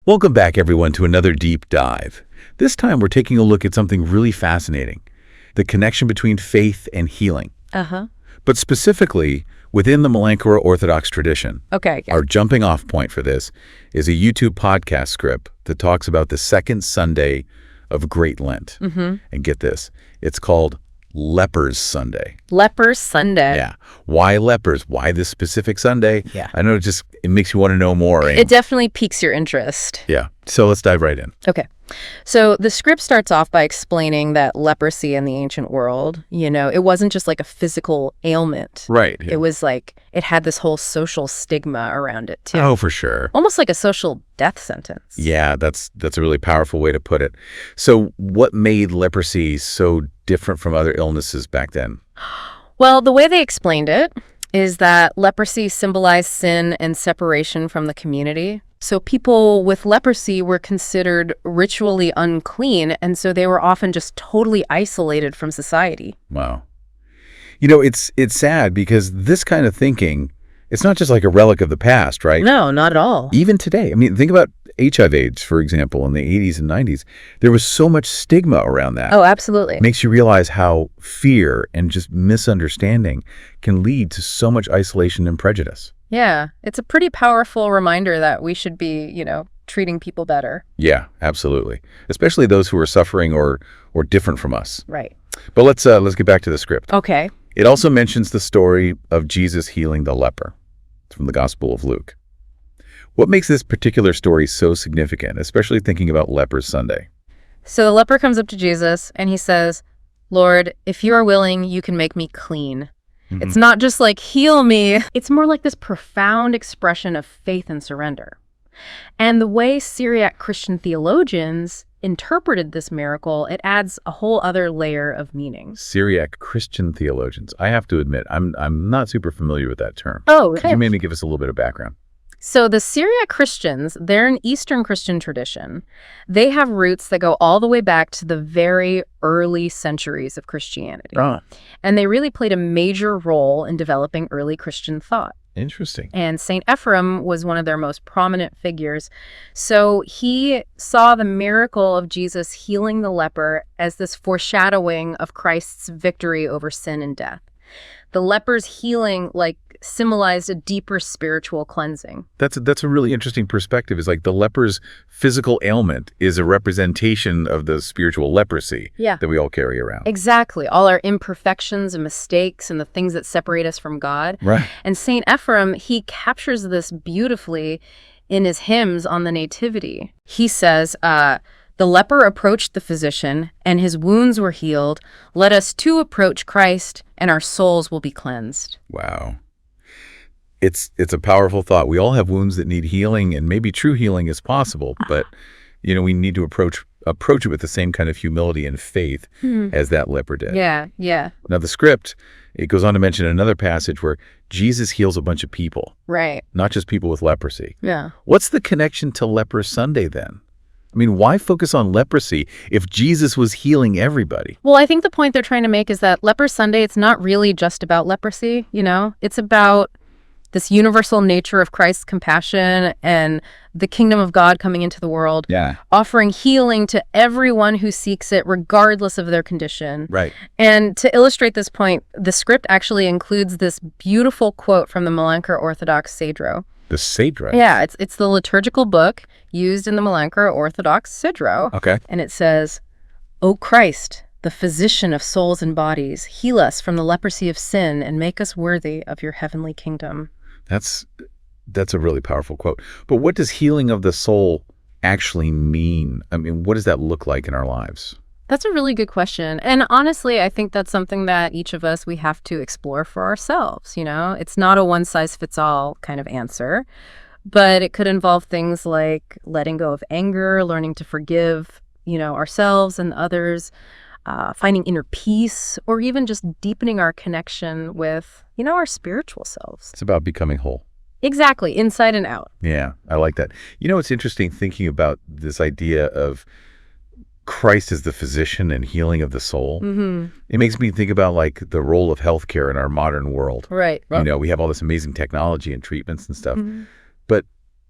Welcome back, everyone, to another deep dive. This time, we're taking a look at something really fascinating, the connection between faith and healing. But specifically, within the malankara Orthodox tradition. Okay. Our jumping off point for this is a YouTube podcast script that talks about the second Sunday of Great Lent. And get this, it's called Lepers Sunday. Lepers Sunday. Yeah. Why lepers? Why this specific Sunday? Yeah. I know it makes you want to know more. It definitely piques your interest. Yeah. So let's dive right in. Okay. So the script starts off by explaining that leprosy in the ancient world, it wasn't just like a physical ailment. Right. Yeah. It was like it had this whole social stigma around it too. Oh, for sure. Almost like a social death sentence. Yeah, that's a really powerful way to put it. So what made leprosy so different from other illnesses back then? Well, the way they explained it is that leprosy symbolized sin and separation from the community. So people with leprosy were considered ritually unclean, and so they were often just totally isolated from society. Wow. It's sad because this kind of thinking, it's not just like a relic of the past, right? No, not at all. Even today. I mean, think about HIV/AIDS, for example, in the 80s and 90s. There was so much stigma around that. Oh, absolutely. It makes you realize how fear and just misunderstanding can lead to so much isolation and prejudice. Yeah, it's a pretty powerful reminder that we should be, treating people better. Yeah, absolutely. Especially those who are suffering or different from us. Right. But let's get back to the script. Okay. It also mentions the story of Jesus healing the leper. It's from the Gospel of Luke. What makes this particular story so significant, especially thinking about Lepers Sunday? So the leper comes up to Jesus and he says, "Lord, if you are willing, you can make me clean." It's not just like, heal me. It's more like this profound expression of faith and surrender. And the way Syriac Christian theologians interpreted this miracle, it adds a whole other layer of meaning. Syriac Christian theologians. I have to admit, I'm not super familiar with that term. Oh, okay. Could you maybe give us a little bit of background? So the Syriac Christians, they're an Eastern Christian tradition. They have roots that go all the way back to the very early centuries of Christianity. And they really played a major role in developing early Christian thought. Interesting. And St. Ephrem was one of their most prominent figures. So he saw the miracle of Jesus healing the leper as this foreshadowing of Christ's victory over sin and death. The leper's healing, symbolized a deeper spiritual cleansing. That's a really interesting perspective. It's like the leper's physical ailment is a representation of the spiritual leprosy that we all carry around. Exactly. All our imperfections and mistakes and the things that separate us from God. Right. And St. Ephrem, he captures this beautifully in his hymns on the Nativity. He says, "The leper approached the physician, and his wounds were healed. Let us too approach Christ, and our souls will be cleansed." Wow. It's a powerful thought. We all have wounds that need healing, and maybe true healing is possible, but we need to approach it with the same kind of humility and faith as that leper did. Yeah. Now the script, it goes on to mention another passage where Jesus heals a bunch of people. Right. Not just people with leprosy. Yeah. What's the connection to Lepers Sunday then? I mean, why focus on leprosy if Jesus was healing everybody? Well, I think the point they're trying to make is that Lepers Sunday, it's not really just about leprosy, It's about this universal nature of Christ's compassion and the kingdom of God coming into the world, offering healing to everyone who seeks it, regardless of their condition. Right. And to illustrate this point, the script actually includes this beautiful quote from the Malankara Orthodox Sidro. The Sidro? Yeah, it's the liturgical book used in the Malankara Orthodox Sidro. Okay. And it says, "O Christ, the physician of souls and bodies, heal us from the leprosy of sin and make us worthy of your heavenly kingdom." That's a really powerful quote. But what does healing of the soul actually mean? I mean, what does that look like in our lives? That's a really good question. And honestly, I think that's something that each of us, we have to explore for ourselves, It's not a one-size-fits-all kind of answer, but it could involve things like letting go of anger, learning to forgive, ourselves and others, finding inner peace, or even just deepening our connection with, our spiritual selves. It's about becoming whole. Exactly, inside and out. Yeah, I like that. It's interesting thinking about this idea of Christ as the physician and healing of the soul. It makes me think about the role of healthcare in our modern world. Right. We have all this amazing technology and treatments and stuff. But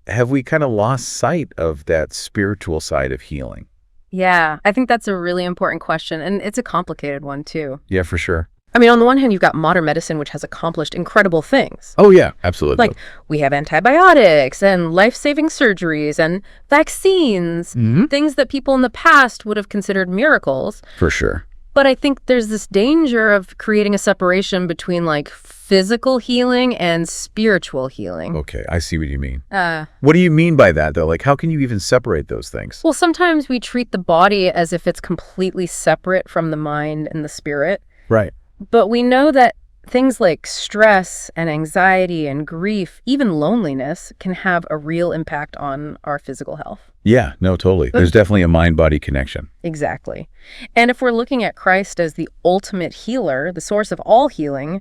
have we kind of lost sight of that spiritual side of healing? Yeah, I think that's a really important question, and it's a complicated one, too. Yeah, for sure. I mean, on the one hand, you've got modern medicine, which has accomplished incredible things. Oh, yeah, absolutely. Like, we have antibiotics and life-saving surgeries and vaccines, things that people in the past would have considered miracles. For sure. But I think there's this danger of creating a separation between, like, physical healing and spiritual healing. Okay, I see what you mean. What do you mean by that, though? Like, how can you even separate those things? Well, sometimes we treat the body as if it's completely separate from the mind and the spirit. Right. But we know that things like stress and anxiety and grief, even loneliness, can have a real impact on our physical health. Yeah, no, totally. There's definitely a mind-body connection. Exactly. And if we're looking at Christ as the ultimate healer, the source of all healing,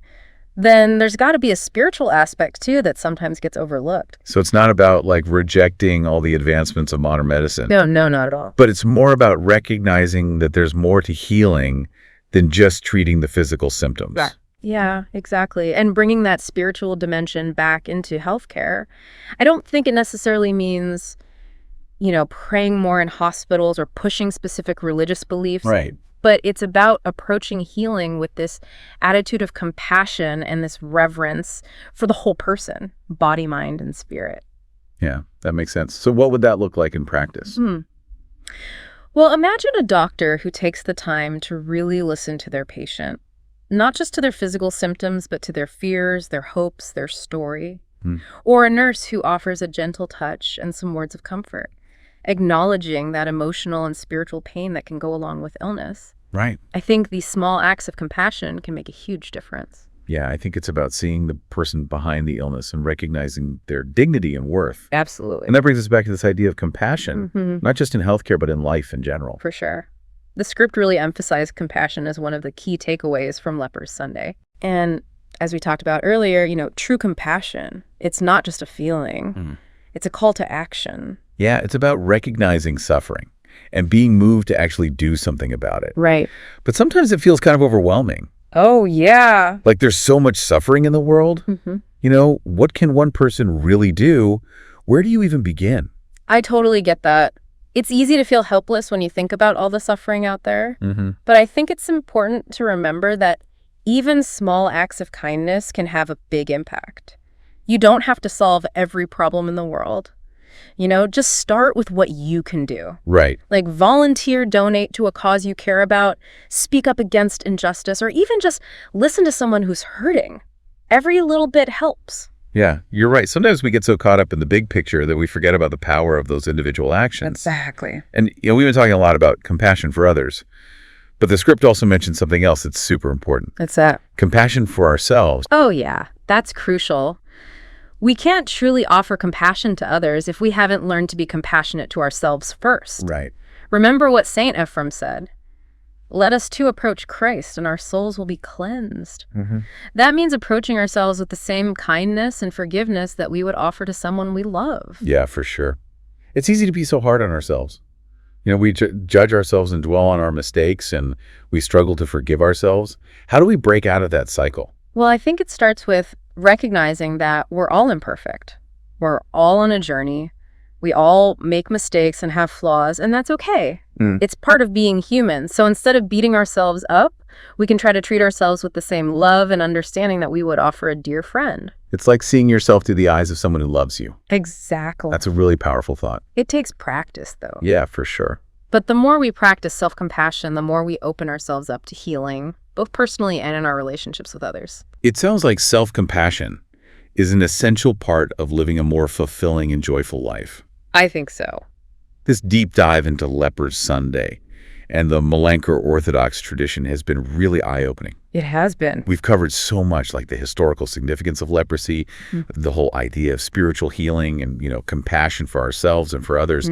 then there's got to be a spiritual aspect, too, that sometimes gets overlooked. So it's not about, like, rejecting all the advancements of modern medicine. No, not at all. But it's more about recognizing that there's more to healing than just treating the physical symptoms. Right. Yeah, exactly. And bringing that spiritual dimension back into healthcare. I don't think it necessarily means, praying more in hospitals or pushing specific religious beliefs. Right. But it's about approaching healing with this attitude of compassion and this reverence for the whole person, body, mind, and spirit. Yeah, that makes sense. So what would that look like in practice? Well, imagine a doctor who takes the time to really listen to their patient, not just to their physical symptoms, but to their fears, their hopes, their story. Or a nurse who offers a gentle touch and some words of comfort, acknowledging that emotional and spiritual pain that can go along with illness. Right. I think these small acts of compassion can make a huge difference. Yeah, I think it's about seeing the person behind the illness and recognizing their dignity and worth. Absolutely. And that brings us back to this idea of compassion, not just in healthcare, but in life in general. For sure. The script really emphasized compassion as one of the key takeaways from Lepers Sunday. And as we talked about earlier, true compassion, it's not just a feeling. It's a call to action. Yeah, it's about recognizing suffering and being moved to actually do something about it. Right. But sometimes it feels kind of overwhelming. Oh, yeah. Like there's so much suffering in the world. What can one person really do? Where do you even begin? I totally get that. It's easy to feel helpless when you think about all the suffering out there. But I think it's important to remember that even small acts of kindness can have a big impact. You don't have to solve every problem in the world. Just start with what you can do. Right. Like volunteer, donate to a cause you care about, speak up against injustice, or even just listen to someone who's hurting. Every little bit helps. Yeah, you're right. Sometimes we get so caught up in the big picture that we forget about the power of those individual actions. Exactly. And we've been talking a lot about compassion for others, but the script also mentions something else that's super important. What's that? Compassion for ourselves. Oh, yeah. That's crucial. We can't truly offer compassion to others if we haven't learned to be compassionate to ourselves first. Right. Remember what Saint Ephrem said. Let us too approach Christ and our souls will be cleansed. That means approaching ourselves with the same kindness and forgiveness that we would offer to someone we love. Yeah, for sure. It's easy to be so hard on ourselves. We judge ourselves and dwell on our mistakes, and we struggle to forgive ourselves. How do we break out of that cycle? Well, I think it starts with recognizing that we're all imperfect. We're all on a journey. We all make mistakes and have flaws, and that's okay. It's part of being human. So instead of beating ourselves up, we can try to treat ourselves with the same love and understanding that we would offer a dear friend. It's like seeing yourself through the eyes of someone who loves you. Exactly. That's a really powerful thought. It takes practice, though. Yeah, for sure. But the more we practice self-compassion, the more we open ourselves up to healing, both personally and in our relationships with others. It sounds like self-compassion is an essential part of living a more fulfilling and joyful life. I think so. This deep dive into Lepers Sunday and the Melancthor Orthodox tradition has been really eye-opening. It has been. We've covered so much, like the historical significance of leprosy, the whole idea of spiritual healing and, compassion for ourselves and for others.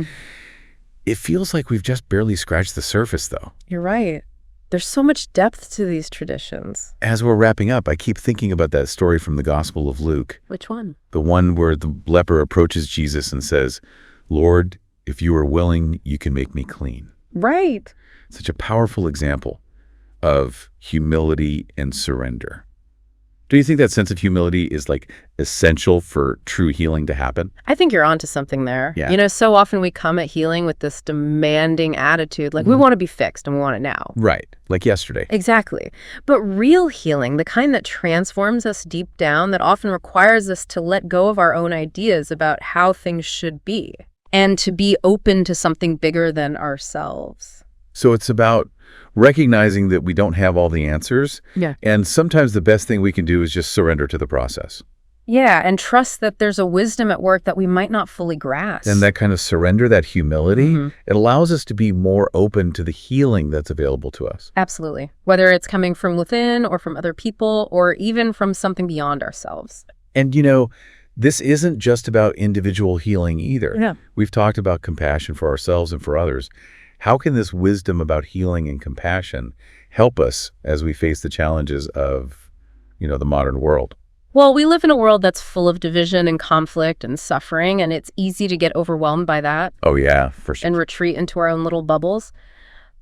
It feels like we've just barely scratched the surface, though. You're right. There's so much depth to these traditions. As we're wrapping up, I keep thinking about that story from the Gospel of Luke. Which one? The one where the leper approaches Jesus and says, "Lord, if you are willing, you can make me clean." Right. Such a powerful example of humility and surrender. Do you think that sense of humility is like essential for true healing to happen? I think you're onto something there. Yeah. You know, so often we come at healing with this demanding attitude, like we want to be fixed and we want it now. Right. Like yesterday. Exactly. But real healing, the kind that transforms us deep down, that often requires us to let go of our own ideas about how things should be and to be open to something bigger than ourselves. So it's about recognizing that we don't have all the answers. Yeah. And sometimes the best thing we can do is just surrender to the process. Yeah, and trust that there's a wisdom at work that we might not fully grasp. And that kind of surrender, that humility, it allows us to be more open to the healing that's available to us. Absolutely. Whether it's coming from within or from other people or even from something beyond ourselves. And, this isn't just about individual healing either. Yeah. We've talked about compassion for ourselves and for others. How can this wisdom about healing and compassion help us as we face the challenges of, the modern world? Well, we live in a world that's full of division and conflict and suffering, and it's easy to get overwhelmed by that. Oh, yeah, for sure. And retreat into our own little bubbles.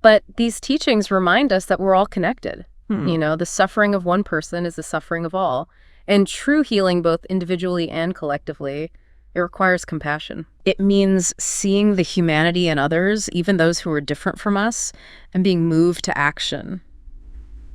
But these teachings remind us that we're all connected. The suffering of one person is the suffering of all. And true healing, both individually and collectively, it requires compassion. It means seeing the humanity in others, even those who are different from us, and being moved to action.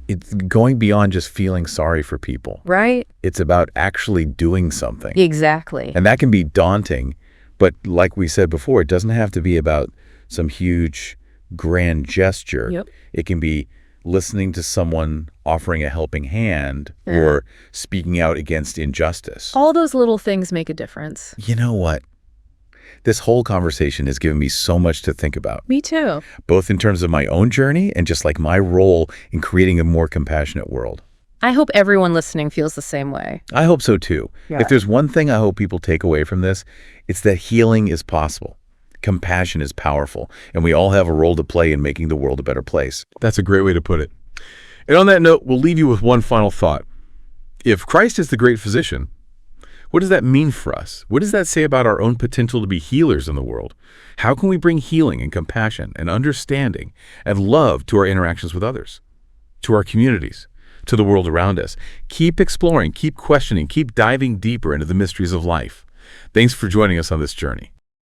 It's going beyond just feeling sorry for people. Right? It's about actually doing something. Exactly. And that can be daunting, but like we said before, it doesn't have to be about some huge, grand gesture. Yep. It can be listening to someone offering a helping hand or speaking out against injustice. All those little things make a difference. You know what? This whole conversation has given me so much to think about, Me too. both in terms of my own journey and just like my role in creating a more compassionate world. I hope everyone listening feels the same way. I hope so too. Yeah. If there's one thing I hope people take away from this, it's that healing is possible. Compassion is powerful, and we all have a role to play in making the world a better place. That's a great way to put it. And on that note, we'll leave you with one final thought. If Christ is the great physician, what does that mean for us? What does that say about our own potential to be healers in the world? How can we bring healing and compassion and understanding and love to our interactions with others, to our communities, to the world around us? Keep exploring, keep questioning, keep diving deeper into the mysteries of life. Thanks for joining us on this journey.